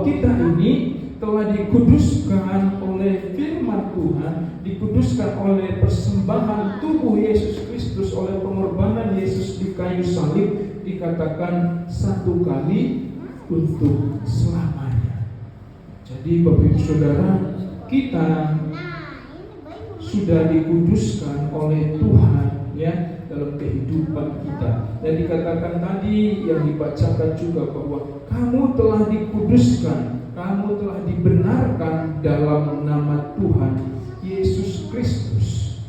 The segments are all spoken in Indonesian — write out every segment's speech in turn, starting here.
bahwa kita ini telah dikuduskan oleh firman Tuhan, dikuduskan oleh persembahan tubuh Yesus Kristus, oleh pengorbanan Yesus di kayu salib, dikatakan satu kali untuk selamanya. Jadi Bapak Ibu Saudara, kita sudah dikuduskan oleh Tuhan ya dalam kehidupan kita. Dan dikatakan tadi yang dibacakan juga bahwa kamu telah dikuduskan, kamu telah dibenarkan dalam nama Tuhan Yesus Kristus.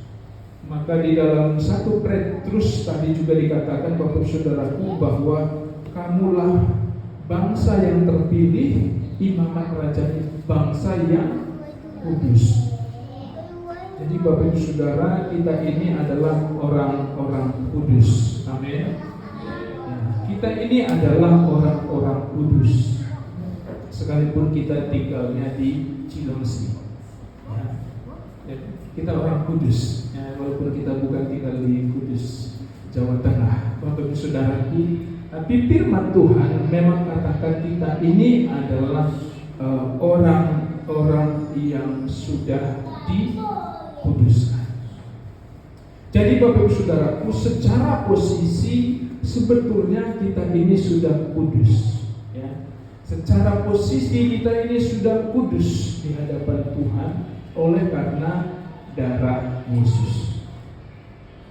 Maka di dalam 1 Petrus tadi juga dikatakan Bapak Saudaraku bahwa kamulah bangsa yang terpilih, imamat kerajaan, bangsa yang kudus. Jadi Bapak Ibu Saudara, kita ini adalah orang-orang kudus. Amin. Kita ini adalah orang-orang kudus. Sekalipun kita tinggalnya di Cilengsi, ya, kita orang kudus, ya, walaupun kita bukan tinggal di Kudus, Jawa Tengah. Bapak Ibu Saudaraku, tapi firman Tuhan memang katakan kita ini adalah orang-orang yang sudah dikuduskan. Jadi Bapak Ibu Saudaraku, secara posisi sebetulnya kita ini sudah kudus. Secara posisi kita ini sudah kudus di hadapan Tuhan oleh karena darah Yesus.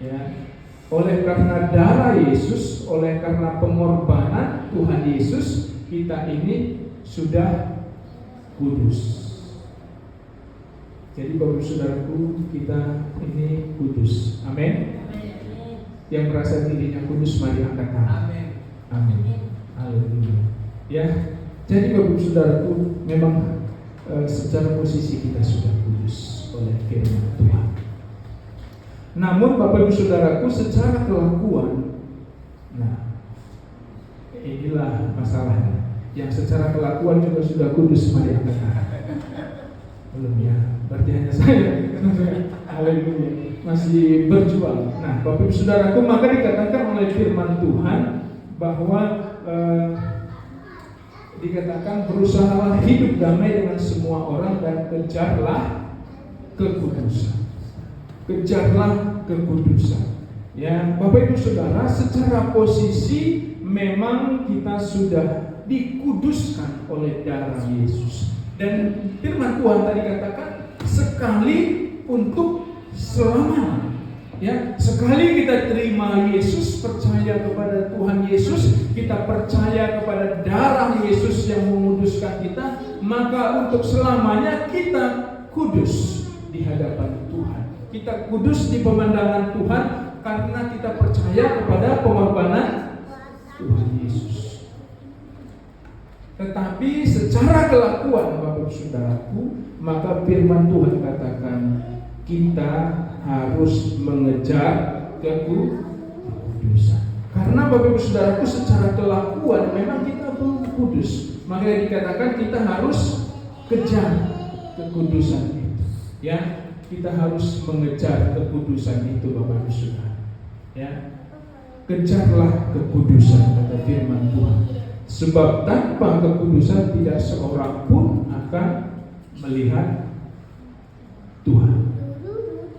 Ya, oleh karena darah Yesus, oleh karena pengorbanan Tuhan Yesus, kita ini sudah kudus. Jadi Bapak Saudaraku, kita ini kudus. Amin. Yang merasa dirinya kudus, mari angkat tangan. Amin. Haleluya. Ya. Jadi Bapak Saudaraku, memang secara posisi kita sudah kudus oleh firman Tuhan. Namun Bapak Ibu Saudaraku, secara kelakuan, nah inilah masalahnya. Yang secara kelakuan juga sudah kudus, mari angkat tangan. Belum ya, berarti hanya saya. Haleluya, masih berjuang. Nah Bapak Ibu Saudaraku, maka dikatakan oleh firman Tuhan bahwa dikatakan berusahalah hidup damai dengan semua orang dan kejarlah kekudusan. Kejarlah kekudusan. Ya, Bapak Ibu Saudara, secara posisi memang kita sudah dikuduskan oleh darah Yesus. Dan firman Tuhan tadi katakan sekali untuk selamanya. Ya, sekali kita terima Yesus, percaya kepada Tuhan Yesus, kita percaya kepada darah Yesus yang menguduskan kita, maka untuk selamanya kita kudus di hadapan Tuhan. Kita kudus di pemandangan Tuhan karena kita percaya kepada pengorbanan Tuhan Yesus. Tetapi secara kelakuan Bapak Saudaraku, maka firman Tuhan katakan kita harus mengejar kekudusan. Karena Bapak Ibu Saudaraku, secara kelakuan memang kita belum kudus. Maka dikatakan kita harus kejar kekudusan itu. Ya, kita harus mengejar kekudusan itu Bapak Ibu Saudara. Ya, kejarlah kekudusan kata firman Tuhan. Sebab tanpa kekudusan tidak seorang pun akan melihat Tuhan.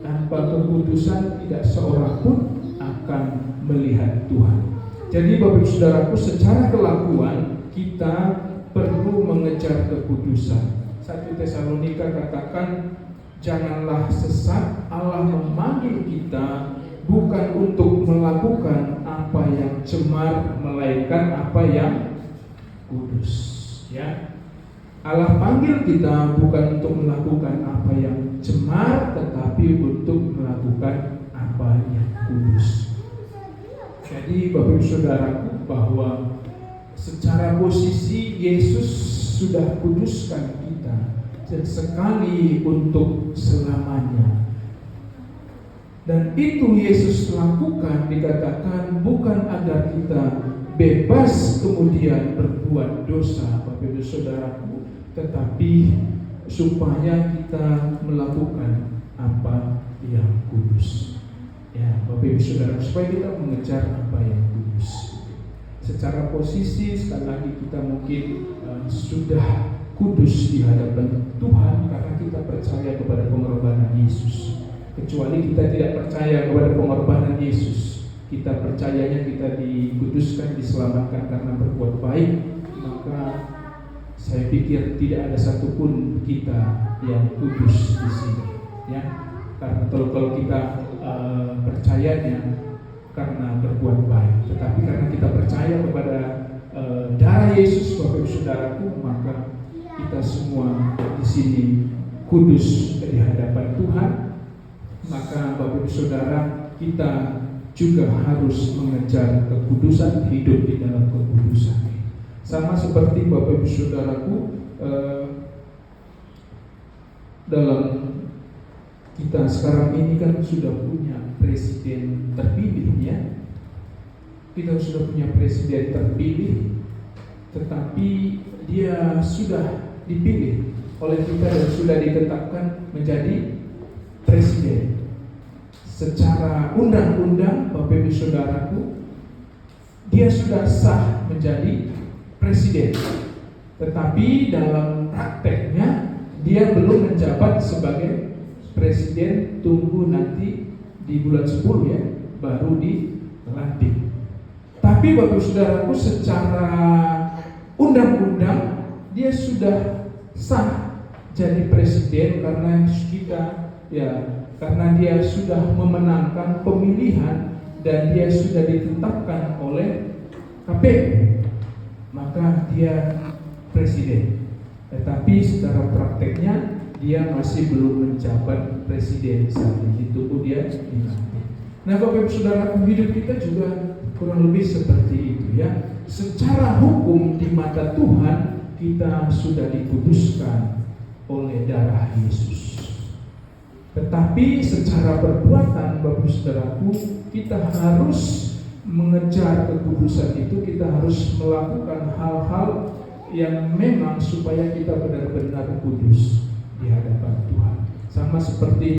Tanpa kekudusan tidak seorang pun akan melihat Tuhan. Jadi Bapak Saudaraku, secara kelakuan kita perlu mengejar kekudusan. 1 Tesalonika katakan, janganlah sesat, Allah memanggil kita bukan untuk melakukan apa yang cemar, melainkan apa yang kudus. Ya, Allah panggil kita bukan untuk melakukan apa yang cemar, tetapi untuk melakukan apa yang kudus. Jadi Bapak Ibu Saudaraku, bahwa secara posisi Yesus sudah kuduskan kita dan sekali untuk selamanya. Dan itu Yesus lakukan, dikatakan bukan agar kita bebas kemudian berbuat dosa Bapak Ibu Saudaraku, tetapi supaya kita melakukan apa yang kudus. Ya, Bapak Ibu Saudara, supaya kita mengejar apa yang kudus. secara posisi sekali lagi kita mungkin sudah kudus di hadapan Tuhan karena kita percaya kepada pengorbanan Yesus. Kecuali kita tidak percaya kepada pengorbanan Yesus, kita percayanya kita dikuduskan, diselamatkan karena berbuat baik, maka saya pikir tidak ada satupun kita yang kudus di sini, ya. Karena kalau kita percayanya karena berbuat baik, tetapi karena kita percaya kepada darah Yesus, Bapak Ibu Saudaraku, maka kita semua di sini kudus di hadapan Tuhan. Maka Bapak Ibu Saudara, kita juga harus mengejar kekudusan, hidup di dalam kekudusan. Sama seperti Bapak Ibu Saudaraku, dalam kita sekarang ini kan sudah punya presiden terpilih, ya. Kita sudah punya presiden terpilih, tetapi dia sudah dipilih oleh kita dan sudah ditetapkan menjadi presiden. Secara undang-undang, Bapak Ibu Saudaraku, dia sudah sah menjadi presiden. Tetapi dalam prakteknya dia belum menjabat sebagai presiden, tunggu nanti di bulan 10 ya, baru dilantik. Tapi Bapak Ibu Saudaraku, secara undang-undang dia sudah sah jadi presiden karena kita, ya, karena dia sudah memenangkan pemilihan dan dia sudah ditetapkan oleh KPU, maka dia presiden. Tetapi secara prakteknya dia masih belum menjabat presiden saat ini, tunggu dia dilantik. Nah, Bapak Ibu Saudara, hidup kita juga kurang lebih seperti itu, ya. Secara hukum di mata Tuhan kita sudah dikuduskan oleh darah Yesus. Tetapi secara perbuatan, Bapak Saudaraku, kita harus mengejar kekudusan itu. Kita harus melakukan hal-hal yang memang supaya kita benar-benar kudus di hadapan Tuhan. Sama seperti